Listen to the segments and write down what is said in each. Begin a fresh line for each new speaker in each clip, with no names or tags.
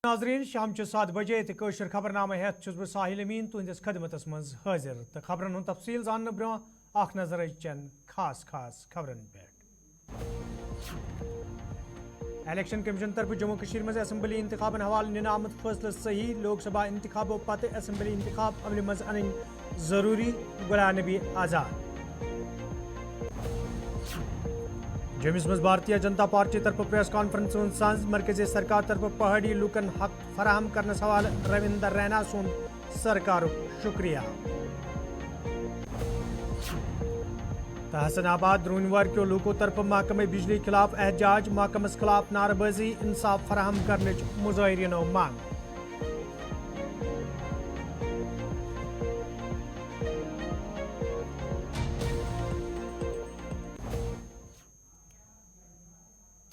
नाजरीन शाम 7 बजे तो कशर खबरनामा हेत बह साहिल अमीन तुहंदिस खदमतस मज हाजिर तो खबरन हुंद तफसील जानने ब्रोह अख नजर चन खास खबरन पे। इलेक्शन कमीशन तरफ जम्मू कश्मीर मज असम्बली इंतखाबन हवाले निन आमद फैसला सही लोकसभा इंतखाबों पत असम्बली इंतखाब अमल मज अन जरूरी गुलाम नबी आज़ाद। जम्मू मज भारतीय जनता पार्टी तरफ प्रेस कॉन्फ्रेंस सांझ मरकजी सरकार तरफ पहाड़ी लुकन हक फराहम करने सवाल रविंदर रैना सुन सरकार शुक्रिया। तहसनाबाद रूनवार के लोगों तरफ महकमे बिजली खिलाफ एहतजाज महकमस खिलाफ नारबाजी इंसाफ फराहम करने मुजाहिरीनों मांग।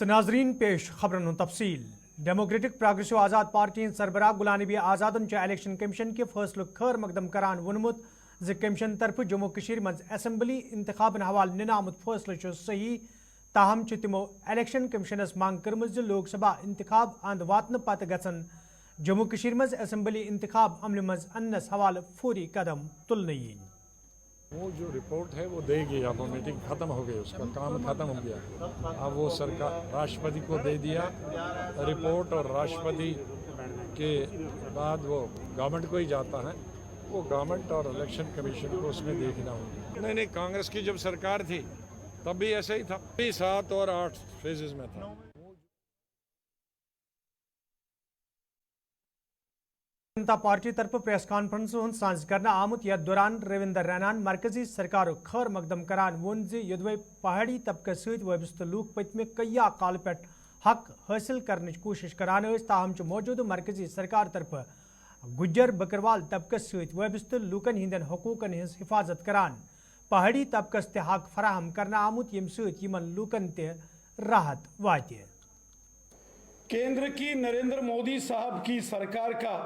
तो नाजरीन पेश खबरन तफसील। डेमोक्रेटिक प्रोग्रेसिव आज़ाद party सरबराह Ghulam Nabi आज़ादन election commission के फैसले खैर मकदम करान वोनमुत ज कमीशन तरफ जम्मू कश्मीर मज असम्बली इंतखाबन हवाले निन आमुद फैसले सही ताहम तमो इलेक्शन कमीशनस मांग कर्म लोकसभा इंतखाब अंद वातन पत गन जम्मू कश्मीर मज असम्बली इंतखाब अमल मज अन्नस हवाले फौरी कदम तुलने यीन।
वो जो रिपोर्ट है वो देगी, अब मीटिंग ख़त्म हो गई, उसका काम ख़त्म हो गया। अब वो सरकार राष्ट्रपति को दे दिया रिपोर्ट और राष्ट्रपति के बाद वो गवर्नमेंट को ही जाता है। वो गवर्नमेंट और इलेक्शन कमीशन को उसमें देखना होगा। नहीं, कांग्रेस की जब सरकार थी तब भी ऐसा ही था, 7 और 8 फेजेस में था।
जनता पार्टी तरफ प्रेस कॉन्फ्रेंस सांझ करना आमुत यथ दौरान रविंदर रैनान मरकजी सरकार खैर मकदम करान वोन योदवे पहाड़ी तबके सत वाबस्त लूक पतमे कया काल पे हक हासिल करने कोशिश करान ताहम मौजूद मरकजी सरकार तरफ गुज्जर बकरवाल तबकस सत वाबस्त लूकन हिंदन हकूकन हिज हिफाजत करान पहाड़ी तबकस ते हक फराहम करना आमुत यम सत यमन लूकन ते राहत वाते।
केंद्र की नरेंद्र मोदी साहब की सरकार का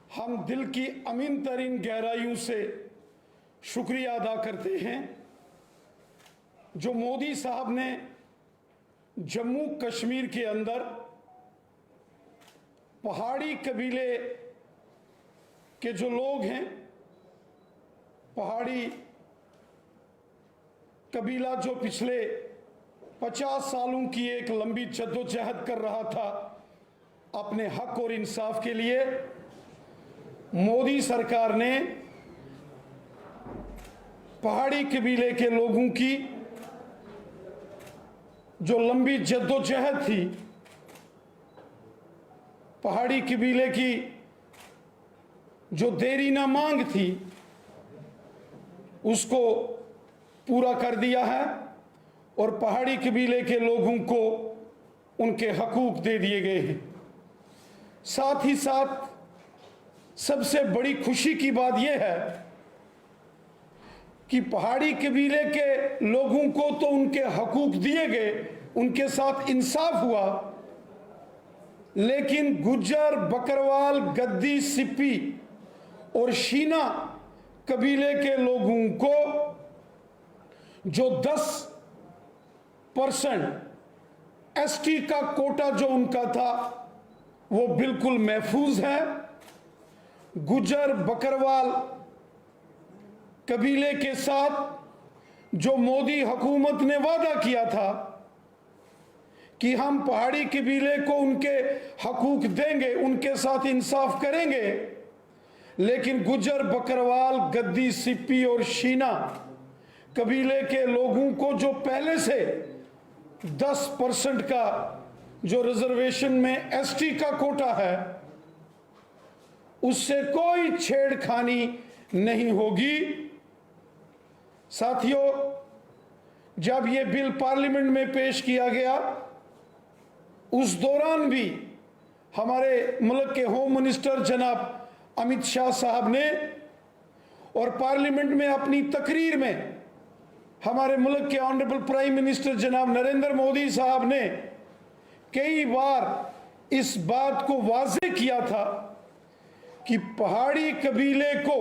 हम दिल की अमीन तरीन गहराइयों से शुक्रिया अदा करते हैं जो मोदी साहब ने जम्मू कश्मीर के अंदर पहाड़ी कबीले के जो लोग हैं, पहाड़ी कबीला जो पिछले 50 सालों की एक लंबी जद्दोजहद कर रहा था अपने हक और इंसाफ के लिए, मोदी सरकार ने पहाड़ी कबीले के लोगों की जो लंबी जद्दोजहद थी, पहाड़ी कबीले की जो देरीना मांग थी, उसको पूरा कर दिया है और पहाड़ी कबीले के लोगों को उनके हकूक दे दिए गए हैं। साथ ही साथ सबसे बड़ी खुशी की बात यह है कि पहाड़ी कबीले के लोगों को तो उनके हकूक दिए गए, उनके साथ इंसाफ हुआ, लेकिन गुज्जर, बकरवाल, गद्दी, सिप्पी और शीना कबीले के लोगों को जो 10% एसटी का कोटा जो उनका था वो बिल्कुल महफूज है। गुज्जर बकरवाल कबीले के साथ जो मोदी हुकूमत ने वादा किया था कि हम पहाड़ी कबीले को उनके हकूक देंगे, उनके साथ इंसाफ करेंगे, लेकिन गुज्जर बकरवाल, गद्दी, सिप्पी और शीना कबीले के लोगों को जो पहले से 10% का जो रिजर्वेशन में एसटी का कोटा है, उससे कोई छेड़खानी नहीं होगी। साथियों, जब यह बिल पार्लियामेंट में पेश किया गया, उस दौरान भी हमारे मुल्क के होम मिनिस्टर जनाब अमित शाह साहब ने और पार्लियामेंट में अपनी तकरीर में हमारे मुल्क के ऑनरेबल प्राइम मिनिस्टर जनाब नरेंद्र मोदी साहब ने कई बार इस बात को वाज़ेह किया था कि पहाड़ी कबीले को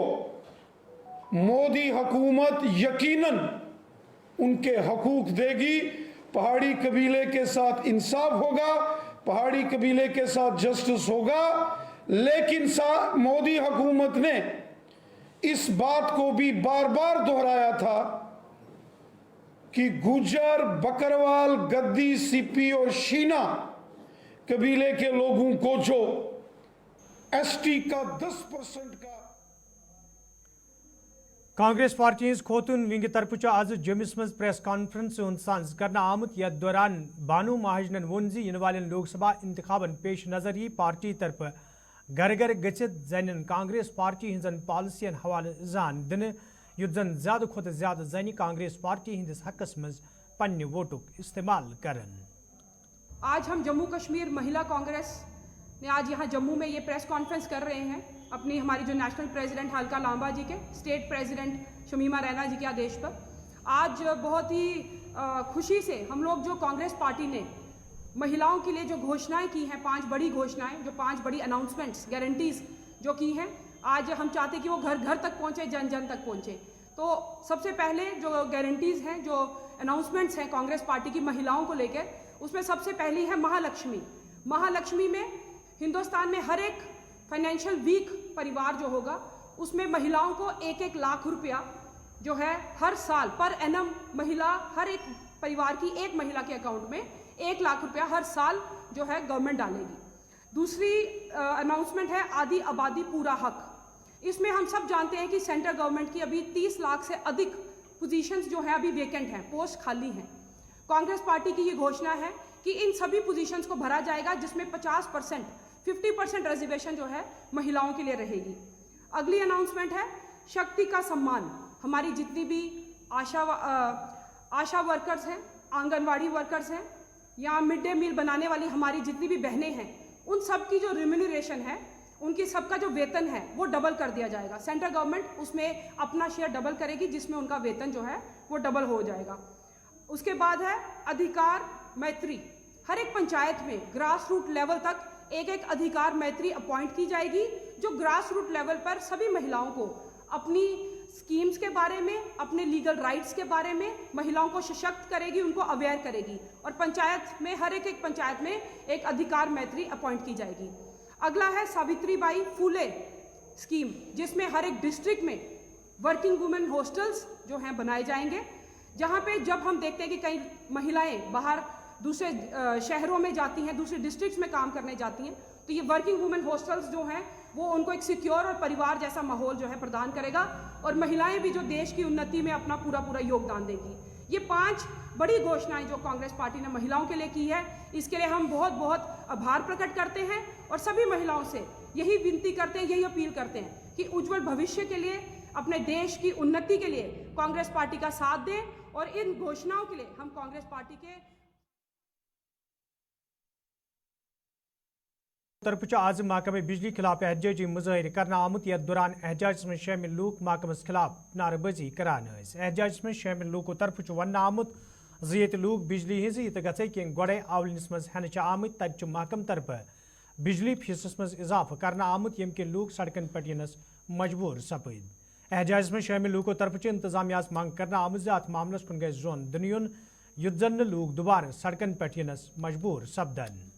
मोदी हुकूमत यकीनन उनके हकूक देगी, पहाड़ी कबीले के साथ इंसाफ होगा, पहाड़ी कबीले के साथ जस्टिस होगा, लेकिन मोदी हुकूमत ने इस बात को भी बार बार दोहराया था कि गुज्जर, बकरवाल, गद्दी, सिप्पी और शीना कबीले के लोगों को जो एसटी का 10% का
कांग्रेस पार्टी खोतून विंग तरफ आज जम्मूस मज प्रेस कॉन्फ्रेंस साज कर आमुत यथ दौरान बानो महाजनन वोन इन वाले लोकसभा इंतखाबन पेश नजर यी पार्टी तरफ घर घर गचित जन कांग्रेस पार्टी हजन पॉलिसियन हवाले जान दिन युत जन ज्यादा खुद ज्यादा जन कांग्रेस पार्टी हंदिस हकस मज पन्ने वोटुक इस्तेमाल करन।
आज हम जम्मू कश्मीर महिला कांग्रेस ने आज यहाँ जम्मू में ये प्रेस कॉन्फ्रेंस कर रहे हैं अपनी हमारी जो नेशनल प्रेसिडेंट हल्का लांबा जी के, स्टेट प्रेसिडेंट शमीमा रैना जी के आदेश पर। आज बहुत ही खुशी से हम लोग जो कांग्रेस पार्टी ने महिलाओं के लिए जो घोषणाएं की हैं, 5 बड़ी घोषणाएं, जो 5 बड़ी अनाउंसमेंट्स, गारंटीज जो की हैं, आज हम चाहते कि वो घर घर तक पहुँचे, जन जन तक पहुँचे। तो सबसे पहले जो गारंटीज हैं, जो अनाउंसमेंट्स हैं कांग्रेस पार्टी की महिलाओं को लेकर, उसमें सबसे पहली है महालक्ष्मी। महालक्ष्मी में हिंदुस्तान में हर एक फाइनेंशियल वीक परिवार जो होगा उसमें महिलाओं को 1-1 लाख रुपया जो है हर साल पर एनम महिला, हर एक परिवार की एक महिला के अकाउंट में 1 लाख रुपया हर साल जो है गवर्नमेंट डालेगी। दूसरी अनाउंसमेंट है आधी आबादी पूरा हक। इसमें हम सब जानते हैं कि सेंट्रल गवर्नमेंट की अभी 30 लाख से अधिक पोजीशंस जो है अभी वेकेंट हैं, पोस्ट खाली हैं। कांग्रेस पार्टी की ये घोषणा है कि इन सभी पोजीशंस को भरा जाएगा, जिसमें 50% रिजर्वेशन जो है महिलाओं के लिए रहेगी। अगली अनाउंसमेंट है शक्ति का सम्मान। हमारी जितनी भी आशा वर्कर्स हैं, आंगनवाड़ी वर्कर्स हैं, या मिड डे मील बनाने वाली हमारी जितनी भी बहनें हैं, उन सब की जो रिम्यूनरेशन है, उनकी सबका जो वेतन है वो डबल कर दिया जाएगा। सेंट्रल गवर्नमेंट उसमें अपना शेयर डबल करेगी, जिसमें उनका वेतन जो है वो डबल हो जाएगा। उसके बाद है अधिकार मैत्री। हर एक पंचायत में ग्रास रूट लेवल तक एक अधिकार मैत्री अपॉइंट की जाएगी, जो ग्रास रूट लेवल पर सभी महिलाओं को अपनी स्कीम्स के बारे में, अपने लीगल राइट्स के बारे में महिलाओं को सशक्त करेगी, उनको अवेयर करेगी। और पंचायत में हर एक पंचायत में एक अधिकार मैत्री अपॉइंट की जाएगी। अगला है सावित्रीबाई फूले स्कीम, जिसमें हर एक डिस्ट्रिक्ट में वर्किंग वुमेन हॉस्टल्स जो हैं बनाए जाएंगे, जहाँ पे जब हम देखते हैं कि कई महिलाएं बाहर दूसरे शहरों में जाती हैं, दूसरे डिस्ट्रिक्ट्स में काम करने जाती हैं, तो ये वर्किंग वुमेन हॉस्टल्स जो हैं वो उनको एक सिक्योर और परिवार जैसा माहौल जो है प्रदान करेगा, और महिलाएं भी जो देश की उन्नति में अपना पूरा योगदान देगी। ये 5 बड़ी घोषणाएं जो कांग्रेस पार्टी ने महिलाओं के लिए की है, इसके लिए हम बहुत आभार प्रकट करते हैं और सभी महिलाओं से यही विनती करते हैं, यही अपील करते हैं कि उज्जवल भविष्य के लिए, अपने देश की उन्नति के लिए कांग्रेस पार्टी का साथ दें। और इन घोषणाओं के लिए हम कांग्रेस पार्टी के
तरफ आज महकमे बिजली खिलाफ एहतजाजी मुजाहिर करना आमुत यथ दौरान एहतजाज में शामिल लूक महकमस खिलाफ नारेबाजी करान। एहतजाज में शामिल लूको तरफ वन आमुत ये लूक बिजली हज ये गई कि गोड़े आवलस मज हेन आमुत तब महकम तरफ बिजली फीसस मज इजाफा करना आमुत यम कि लूक सड़कन पे यनस मजबूर सपद। एहतजाज में शामिल लूको तरफ इंतजामिया मांग करना आमुत अत मामलस कुन गई जोन दिन युत जन लूक दोबारा सड़कन पे यनस मजबूर सपदन।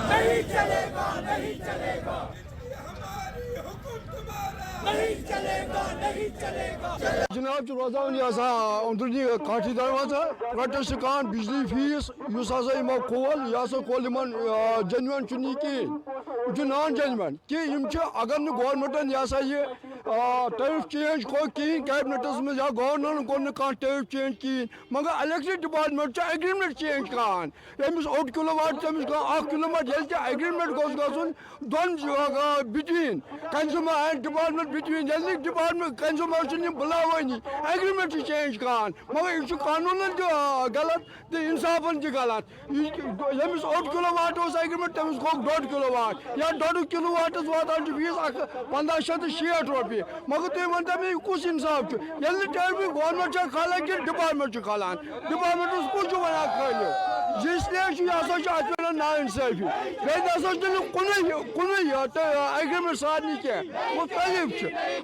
नहीं चलेगा, नहीं चलेगा, हमारी हुकुम तुम्हारा नहीं चलेगा, नहीं चलेगा।
जनाब रोजान अंदरनी काठी दरवाजा रटस कान बिजली फीस यमो खोल यह खोल जनवन कहें नॉन जनवन कि अगर गवर्नमेंटन यह टैरिफ चेंज को कहें कैबिनेटस में या गवर्नर को टैरिफ चेंज कहें, मगर इलेक्ट्रिक डिपार्टमेंट एग्रीमेंट चेंज करान। यमिस 8 किलोवाट तमिस 1 किलोवाट ये एग्रीमेंट गोस गन दोन between consumer and department between electric department consumer बुलावानी एग्रीमेंट चेंज करान, मगर यह कानून गलत तो इंसाफन गलत। यमिस 8 किलोवाट एग्रीमेंट तमिस गो 1.5 किलोवाट या 1.5 किलोवाट वातान फीस 1560 रुपये, मगर तुम वन मे कुछ इंसाफ टैरिफ गवर्नमेंट खालान कि डिपार्टमेंट खालान, डिपार्टमेंट कुछ वन खालो, इसलिए अत ना इंसाफी कुन एग्रीमेंट साधन क्या मुख्तलिफ।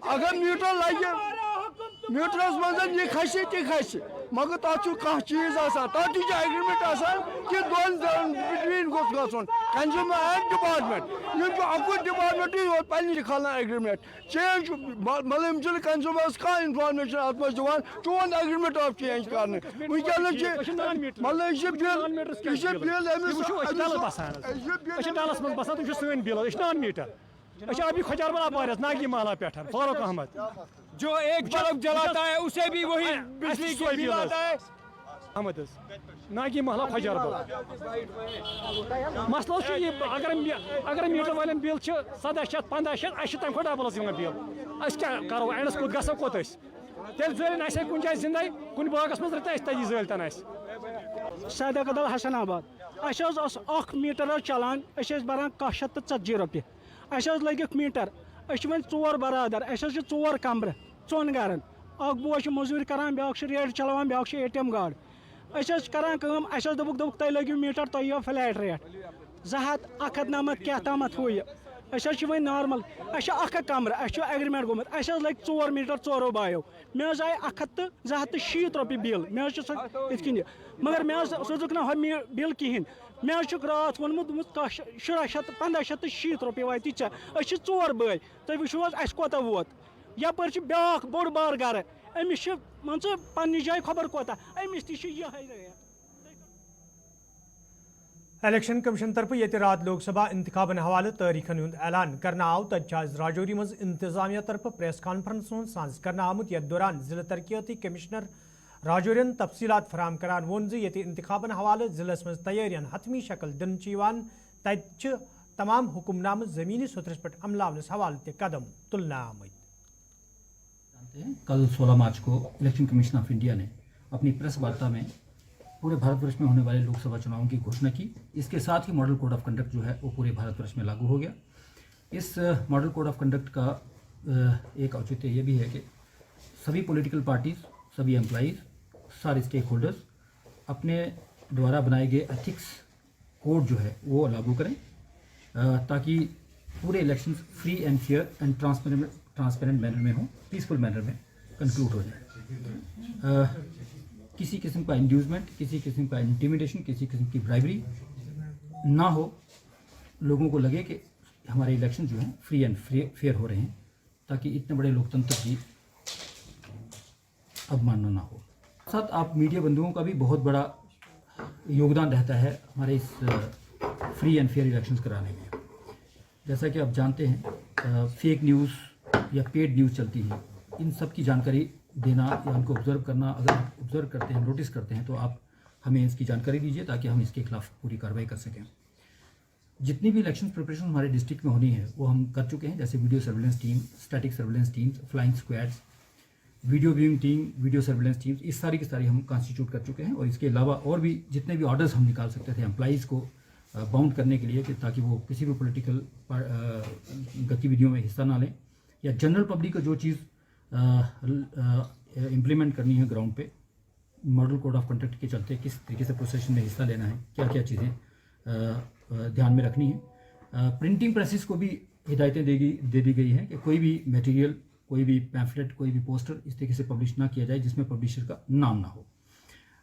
अगर मीटर लगे मीटरस मज यह खस मगर तक चीज एग्रीमेंट कि दोन बिटवीन गोन कंज्यूमर एंड डिपार्टमेंट अकु डिपार्टमेंट योत पे खाना एग्रीमेंट चेंज मतलब कंज्यूमर्स कह इंफॉर्मेशन अत दिवान चोन एग्रीमेंट ऑफ चेंज कर
अभी खजारबला बारिश नागी माला पे फारूक अहमद
जो एक बल्ब जलाता है उसे भी वही बिजली की बिल आता है।
अहमद नागी महला खजारबला मसला ये अगर मीटर वाले बिल 1700-1500 तम खो डबल बिल क्या करो एंडस कुत गो कोत तेल जलन कुन जाए जिंदे कुन बागस मज रत तजी जलतन
सैदकदल हसनाबाद मीटर चलान बरान 140 रुपये लगिक मीटर वन 4 बरादर 4 कमर 4 गरन बोज मजूरी करान ब्या रेड चलान ब्या ATM गाड़ करान दोक तुम लगिव मीटर तुम यो फ्लैट रेट 200-190 क्या तम हु वो नॉर्मल कमर एग्रीमेंट गोमुत लग 4 मीटर 4 बायो मे आए 160 रुपये बिल मे इत मगर मे सोचुक ना बिल कहें मे रात वोनमुत 1750-1560 रुपये वात ऐ 4 बई तुम वो कोत वोत यप ब्या बोड़ बार गर अमिस मान पन्ने जाए खबर कोता अमिस ती
इलेक्शन कमीशन तरफ ये रात लोकसभा इंतखाबन हवाले तारीखन हुंद ऐलान करना आव तज राजौरी मज इंतजामिया तरफ प्रेस कॉन्फ्रेंस सांस करना आमुत यथ दौरान जिला तरक्याती कमिश्नर राजौरियन तफसीलात फराम करान वोन ये इंतखाबन हवाले जिलस मज तैयारियन हतमी शक्ल दिन तत तमाम हुक्मनाम जमीनी सतरस पे अमलावनस हवाले कदम तुलना आमद।
कल 16 मार्च को इलेक्शन कमीशन ऑफ इंडिया ने अपनी प्रेस वार्ता में पूरे भारतवर्ष में होने वाले लोकसभा चुनावों की घोषणा की। इसके साथ ही मॉडल कोड ऑफ कंडक्ट जो है वो पूरे भारतवर्ष में लागू हो गया। इस मॉडल कोड ऑफ कंडक्ट का एक औचित्य ये भी है कि सभी पॉलिटिकल पार्टीज, सभी एम्प्लॉइज, सारे स्टेक होल्डर्स अपने द्वारा बनाए गए एथिक्स कोड जो है वो लागू करें ताकि पूरे elections free and fair and transparent manner में हो, पीसफुल मैनर में कंक्लूड हो जाए। किसी किस्म का इंड्यूसमेंट, किसी किस्म का इंटिमिडेशन, किसी किस्म की ब्राइबरी ना हो। लोगों को लगे कि हमारे इलेक्शन जो हैं फ्री एंड फेयर हो रहे हैं ताकि इतने बड़े लोकतंत्र की अवमानना ना हो। साथ आप मीडिया बंधुओं का भी बहुत बड़ा योगदान रहता है हमारे इस फ्री एंड फेयर इलेक्शंस कराने में। जैसा कि आप जानते हैं फेक न्यूज़ या पेड न्यूज़ चलती है, इन सब की जानकारी देना या उनको ऑब्जर्व करना, अगर आप ऑब्जर्व करते हैं, नोटिस करते हैं तो आप हमें इसकी जानकारी दीजिए ताकि हम इसके खिलाफ पूरी कार्रवाई कर सकें। जितनी भी इलेक्शन प्रिपरेशन हमारे डिस्ट्रिक्ट में होनी है वो हम कर चुके हैं, जैसे video surveillance team, static surveillance teams, flying squads, video viewing team, video surveillance teams, इस सारी की सारी हम कॉन्स्टिट्यूट कर चुके हैं। और इसके अलावा और भी जितने भी ऑर्डर्स हम निकाल सकते थे एम्प्लॉइज़ को बाउंड करने के लिए कि ताकि वो किसी भी पॉलिटिकल गतिविधियों में हिस्सा ना लें, या जनरल पब्लिक को जो चीज़ इम्प्लीमेंट करनी है ग्राउंड पे मॉडल कोड ऑफ कंडक्ट के चलते किस तरीके से प्रोसेशन में हिस्सा लेना है, क्या क्या चीज़ें ध्यान में रखनी है। प्रिंटिंग प्रेसेस को भी हिदायतें दे दी गई हैं कि कोई भी मटेरियल, कोई भी पैम्फलेट, कोई भी पोस्टर इस तरीके से पब्लिश ना किया जाए जिसमें पब्लिशर का नाम ना हो।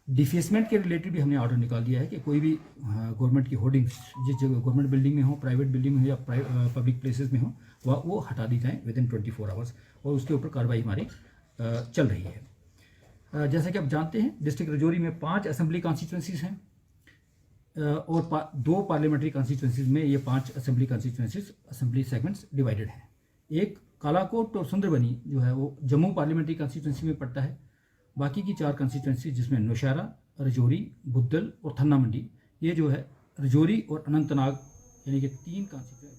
डिफेसमेंट के रिलेटेड भी हमने ऑर्डर निकाल दिया है कि कोई भी गवर्नमेंट की होर्डिंग्स जिस जगह गवर्नमेंट बिल्डिंग में हो, प्राइवेट बिल्डिंग में हो या पब्लिक प्लेसेस में हो वो हटा दी जाएँ विदिन 24 आवर्स, और उसके ऊपर कार्रवाई हमारी चल रही है। जैसा कि आप जानते हैं डिस्ट्रिक्ट राजौरी में 5 असेंबली कॉन्स्टिट्यूंसीज हैं और 2 पार्लियामेंट्री कॉन्स्टिट्यूंसीज में ये 5 assembly constituencies assembly segments divided हैं। एक कालाकोट और सुंदरबनी जो है वो जम्मू पार्लियामेंट्री कॉन्स्टिट्यूंसी में पड़ता है। बाकी की 4 कॉन्स्टिट्यूंसी जिसमें नौशहरा, राजौरी, बुद्धल और थन्ना मंडी, ये जो है राजौरी और अनंतनाग यानी कि 3 कॉन्स्टिट्यूंसी।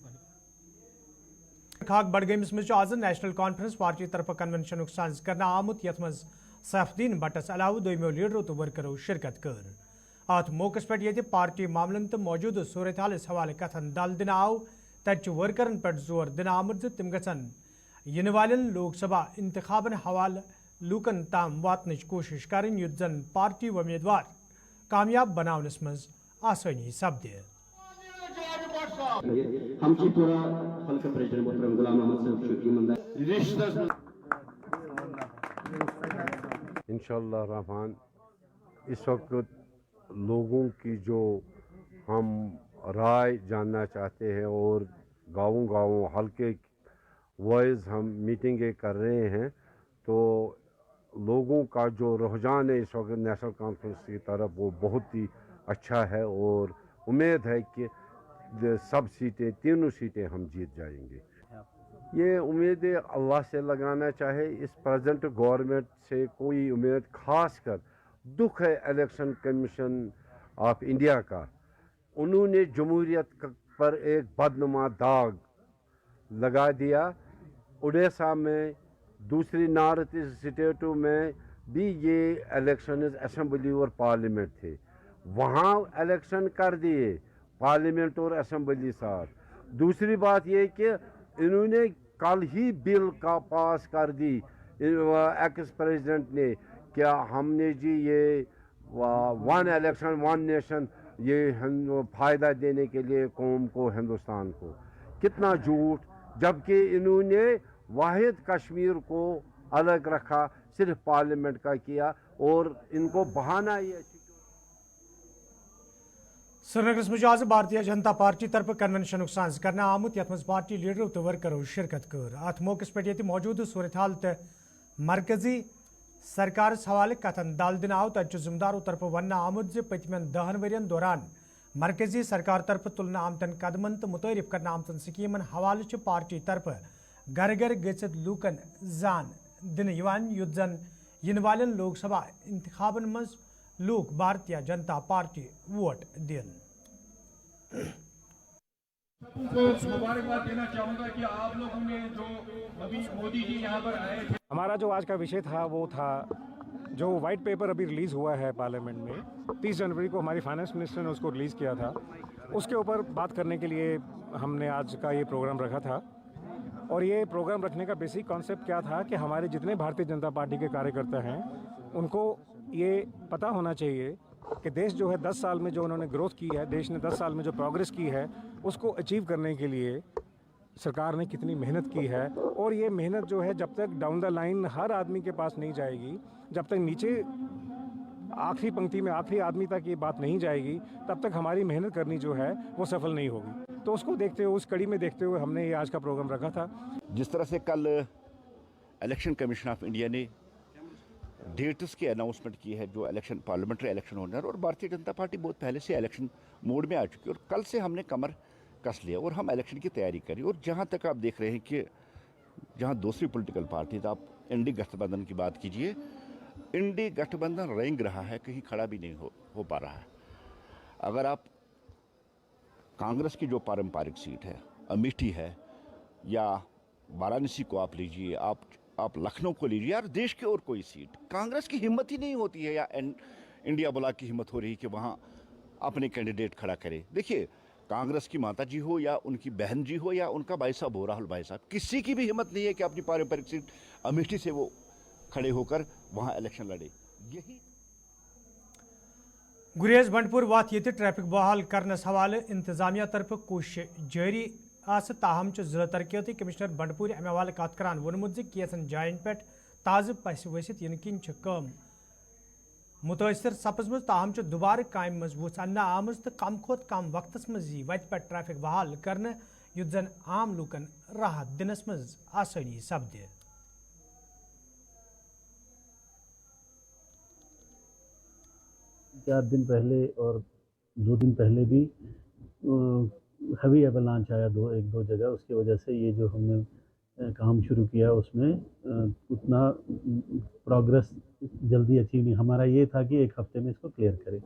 खाक बडगमिस मज आज नेशनल कॉन्फ्रेंस पार्टी तरफ कन्वेंशन सांस करना आमुत यथ मज सैफुद्दीन भट्टस अलाव दोमो लीडरों तो वर्करों शिरकत कर। अत मौके पे पार्टी मामलन तो मौजूद सूरत हाल हवाले कथन दल दिन आव तत वर्करन पे जोर दिन आमद तम गन इन वालन लोकसभा इंतखाबन हवाले लूकन ताम वातन कोशिश करें युत जन पार्टी उम्मीदवार कामयाब बनावनस मज आसानी सपदे।
हम पूरा हल्का प्रेसिडेंट मोहतरम गुलाम अहमद साहब इंशाअल्लाह रहमान
इस वक्त लोगों की जो हम राय जानना चाहते हैं और गाँव हल्के वाइज हम मीटिंगें कर रहे हैं, तो लोगों का जो रुझान है इस वक्त नेशनल कॉन्फ्रेंस की तरफ वो बहुत ही अच्छा है और उम्मीद है कि सब सीटें, तीनों सीटें हम जीत जाएंगे। ये उम्मीद अल्लाह से लगाना चाहे, इस प्रेजेंट गवर्नमेंट से कोई उम्मीद खास कर दुख है इलेक्शन कमीशन ऑफ इंडिया का। उन्होंने जमहूरियत पर एक बदनुमा दाग लगा दिया। उड़ीसा में, दूसरी नॉर्थ ईस्ट स्टेटों में भी ये इलेक्शन असेंबली और पार्लियामेंट थे, वहाँ इलेक्शन कर दिए पार्लियामेंट और असेंबली साथ। दूसरी बात ये कि इन्होंने कल ही बिल का पास कर दी एक्स प्रेसिडेंट ने, क्या हमने जी ये वन इलेक्शन वन नेशन ये फ़ायदा देने के लिए कौम को, हिंदुस्तान को। कितना झूठ, जबकि इन्होंने वाहिद कश्मीर को अलग रखा, सिर्फ पार्लियामेंट का किया और इनको बहाना ये।
श्रीनगर में आज भारतीय जनता पार्टी तरफ कन्वेंशन साज करने आमुत यथ मज पार्टी लीडरों तो वर्करों शिरकत कर। अत मौके पे मौजूद सूरत हाल तो मरकजी सरकार हवाले कथन दाल दिन आव तथ जिम्मेदारों तरफ वन आमुत पतमन 10 वरियन दौरान मरकजी सरकार तरफ तुलन आमतन कदमन तो मुतरफ करने आमतन स्कीमन हवाले पार्टी तरफ घर घर गचित लूकन जान दिन युद्ध जन इन वालन लोकसभा इंतखाबन मज लोग भारतीय जनता पार्टी वोट दिन।
मुबारकबाद देना चाहूँगा कि आप लोगों ने जो अभी मोदी जी यहाँ पर आए थे। हमारा जो आज का विषय था वो था जो वाइट पेपर अभी रिलीज़ हुआ है पार्लियामेंट में, 30 जनवरी को हमारी फाइनेंस मिनिस्टर ने उसको रिलीज़ किया था। उसके ऊपर बात करने के लिए हमने आज का ये प्रोग्राम रखा था। और ये प्रोग्राम रखने का बेसिक कॉन्सेप्ट क्या था कि हमारे जितने भारतीय जनता पार्टी के कार्यकर्ता हैं उनको ये पता होना चाहिए कि देश जो है 10 साल में जो उन्होंने ग्रोथ की है, देश ने 10 साल में जो प्रोग्रेस की है, उसको अचीव करने के लिए सरकार ने कितनी मेहनत की है। और ये मेहनत जो है जब तक डाउन द लाइन हर आदमी के पास नहीं जाएगी, जब तक नीचे आखिरी पंक्ति में आखिरी आदमी तक ये बात नहीं जाएगी, तब तक हमारी मेहनत करनी जो है वो सफल नहीं होगी। तो उसको देखते हुए, उस कड़ी में देखते हुए हमने ये आज का प्रोग्राम रखा था।
जिस तरह से कल इलेक्शन कमीशन ऑफ इंडिया ने डेट्स की अनाउंसमेंट की है, जो इलेक्शन पार्लियामेंट्री इलेक्शन होना है, और भारतीय जनता पार्टी बहुत पहले से इलेक्शन मोड में आ चुकी है। और कल से हमने कमर कस लिया और हम इलेक्शन की तैयारी करी। और जहाँ तक आप देख रहे हैं कि जहाँ दूसरी पॉलिटिकल पार्टी, आप इंडी गठबंधन की बात कीजिए, इंडी गठबंधन रेंग रहा है, कहीं खड़ा भी नहीं हो पा रहा है। अगर आप कांग्रेस की जो पारंपरिक सीट है, अमेठी है, या वाराणसी को आप लीजिए, आप लखनऊ को लीजिए, यार देश की और कोई सीट, कांग्रेस की हिम्मत ही नहीं होती है, या इंडिया ब्लॉक की हिम्मत हो रही कि वहाँ अपने कैंडिडेट खड़ा करे। देखिए, कांग्रेस की माता जी हो या उनकी बहन जी हो या उनका भाई साहब हो, राहुल भाई साहब, किसी की भी हिम्मत नहीं है कि अपनी पारंपरिक सीट अमेठी से वो खड़े होकर वहाँ इलेक्शन लड़े। यही
गुरेज बंडपुर वात ये ट्रैफिक बहाल करने हवाले इंतजामिया तरफ कोशिश जारी आस, ताहम जिला तरक्याती कमिश्नर बंडपुर अमे हवाले कत करान वोनमुत कैसन जायन पे ताज़ पस वसित इन किन कम मुतासर सपजम, ताहम दुबार काम मज वुच अन्न आम तो कम खोत कम वक्त मज वत पे ट्रैफिक बहाल करने युद्ध जन आम लूकन राहत दिनस मज आसानी सपदे।
4 दिन पहले और 2 दिन पहले भी हेवी एवलांच आया एक दो जगह। उसकी वजह से ये जो हमने काम शुरू किया उसमें उतना प्रोग्रेस जल्दी अचीव नहीं। हमारा ये था कि 1 हफ्ते में इसको क्लियर करें,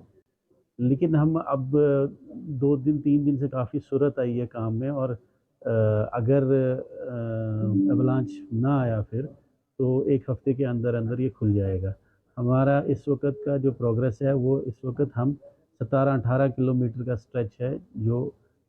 लेकिन हम अब 2 दिन 3 दिन से काफ़ी सूरत आई है काम में, और अगर एवलांच ना आया फिर तो 1 हफ्ते के अंदर अंदर ये खुल जाएगा। हमारा इस वक्त का जो प्रोग्रेस है वो इस वक्त हम 17-18 किलोमीटर का स्ट्रेच है जो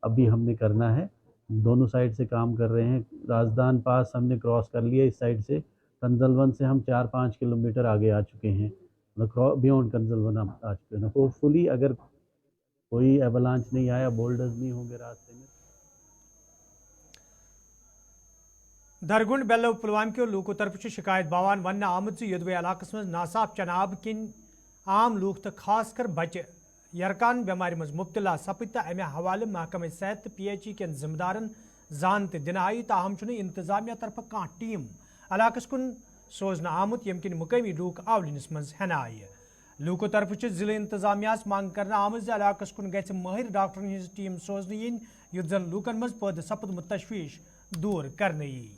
अभी हमने करना है। दोनों साइड से काम कर रहे हैं। राजदान पास हमने क्रॉस कर लिया, इस साइड से कंजलवन से हम 4-5 किलोमीटर आगे आ चुके हैं, मतलब बियॉन्ड कंजलवन हम आ चुके हैं। होपफुली अगर कोई एवलांच नहीं आया, बोल्डर्स नहीं होंगे रास्ते में।
दरगुंड बेल्लव पुलवाम के लोगों तरफ शिकायत बावान वन आमद युद्धवे इलाकस में नासाफ चनाब किन عام لوگ تو خاص کر بچہ یرکان بیمار مز مبتلا سپد تو امہ حوالہ محکمہ صحت پی ایچ ای کن ذمہ دارن زان دن آئی تاہم انتظامیہ طرف کھانا ٹیم علاقس کن سوزن آمت یم کن مقامی لوک آولنس مز ہینہ آئہ لوکو طرف ضلع انتظامیہ مانگ کرنا آمت علاقس کن گھ ماہر ڈاکٹرن ہز ٹیم سوزن ین یت زن لوکن مز پید سپدمت تشویش دور کرنے یی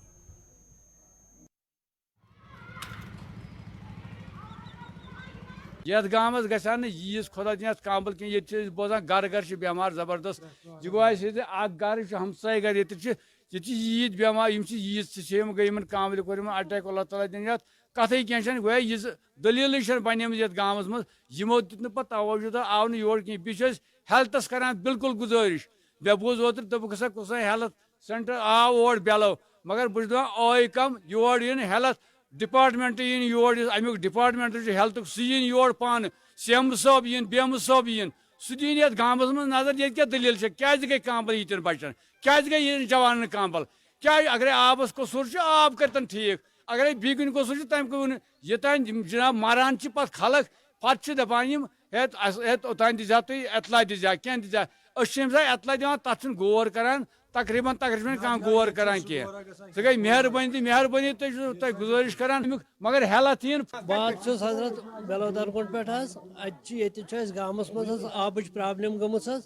یتھ گامس گژھان ییٖژ خدا دِنس کامبل کینٛہہ ییٚتہِ چھِ أسۍ بوزان گرٕ گرٕ چھِ بٮ۪مار زبردست یہِ گوٚو اَسہِ اکھ گرٕ چھُ ہمساے گرٕ ییٚتہِ چھِ ییٖتۍ بٮ۪مار یِم چھِ ییٖژ تہِ چھِ یِم گٔے یِمن کامبلہِ کوٚر یِمن اٹیک اللہ تعالیٰ دِنۍ یتھ کتھٕے کینٛہہ چھنہٕ گویا یِژ دٔلیٖلٕے چھنہٕ بنیمٕژ یتھ گامس منٛز یِمو دیُت نہٕ پتہٕ توجہ تہٕ آو نہٕ یور کینٛہہ بیٚیہِ چھِ أسۍ ہیلتھس کران بالکل گُزٲرِش مےٚ بوٗز اوترٕ دوٚپُکھ ہسا کُسا ہیلتھ سینٹر آو اور بٮ۪لو مگر بہٕ چھُس دپان اوے کم یور یِن ہیلتھ ڈپارٹمنٹ یِن یور یُس امیُک ڈپارٹمنٹ چھُ ہیلتھُک سُہ یِن یور پانہٕ سی صٲب یِن بیمہٕ صٲب یِن سُہ دِیِن یتھ گامس منٛز نظر ییٚتہِ کیٛاہ دٔلیٖل چھِ کیٛازِ گٔے کامبل ییٖتٮ۪ن بچن کیٛازِ گٔے یِن جوانن کامبل کیٛازِ اگرے آبس قصوٗر چھُ آب کٔرتن ٹھیٖک اگرے بیٚیہِ کُنہِ قصوٗر چھُ تمہِ کُن یوٚتانۍ جناب مران چھِ پتہٕ خلق پتہٕ چھِ دپان یِم اوٚتانۍ دِزا تُہۍ اطلاع دِزا کینٛہہ دِزا أسۍ چھِ ییٚمہِ ساتہٕ اطلاع دِوان تتھ چھُنہٕ غور کران تقریٖبن کانٛہہ غور کران کینٛہہ سُہ گٔے مہربٲنی تُہۍ چھِو تۄہہِ گُزٲرِش کران امیُک مگر ہیلتھ یِن
بہٕ چھُس حضرت بلودار کوٹ پٮ۪ٹھ حظ اتہِ چھِ ییٚتہِ چھِ اَسہِ گامس منٛز حظ آبٕچ پرابلِم گٔمٕژ حظ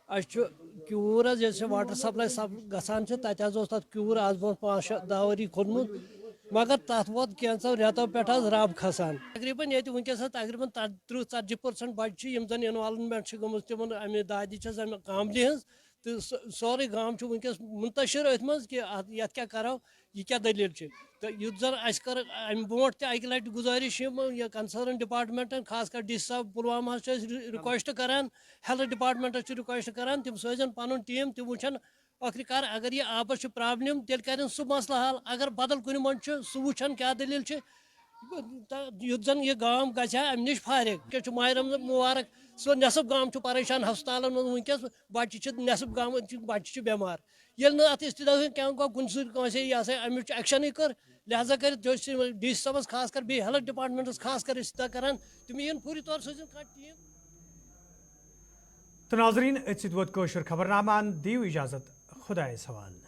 اَسہِ چھُ کیوٗر حظ ییٚتہِ چھِ واٹر سپلاے گژھان چھِ تتہِ حظ اوس تتھ کیوٗر آز برونٛٹھ 5-10 ؤری کھوٚتمُت مگر تتھ ووت کینٛژو رٮ۪تو پٮ۪ٹھ حظ رب کھسان تقریٖبن ییٚتہِ ؤنکیٚس حظ تقریٖبن 30-40% بچہِ چھِ یِم زن انوالومنٹ چھِ گٔمٕژ تِمن امہِ دادِ چھس امہِ کاملہِ ہٕنٛز تہٕ سورُے گام چھُ ؤنکیٚس منتشر أتھۍ منٛز کہِ یتھ کیٛاہ کرو یہِ کیٛاہ دٔلیٖل چھِ تہٕ یُتھ زن اَسہِ کٔر امہِ برونٛٹھ تہِ اکہِ لٹہِ گُزٲرِش یہِ کنسٲرن ڈپارٹمنٹن خاص کر ڈی سی صٲب پُلوامہ چھِ أسۍ رِکویسٹ کران ہیلتھ ڈپارٹمنٹس چھِ رِکویسٹ کران تِم سوزن پنُن ٹیٖم تِم وٕچھن ٲخٕر کار اگر یہِ آبس چھِ پرابلِم تیٚلہِ کرن سُہ مسلہٕ حل اگر بدل کُنہِ منٛز چھُ سُہ وٕچھن کیٛاہ دٔلیٖل چھِ یُتھ زن یہِ گام گژھِ ہا امہِ نِش فارغ وٕنکیٚس چھُ ماہِ رمضان مُبارک سُہ نٮ۪صٕف گام چھُ پریشان ہسپتالن منٛز ؤنکیٚس بچہِ چھِ نٮ۪صٕف گامٕکۍ بچہِ چھِ بٮ۪مار ییٚلہِ نہٕ اتھ استِدا کینٛہہ گوٚو کُنہِ سۭتۍ کٲنٛسے یہِ ہسا امِچ ایکشنٕے کٔر لہٰذا کٔرِتھ ڈی سی صٲبس خاص کر بیٚیہِ ہیلتھ ڈپارٹمنٹس خاص کر استِدا کران تِم یِن پوٗرٕ طور سوزن کانٛہہ ٹیٖم
تو ناظرین اتھ سۭتۍ ووت کٲشُر خبرنامہ دیو اجازت خدایس حوالہٕ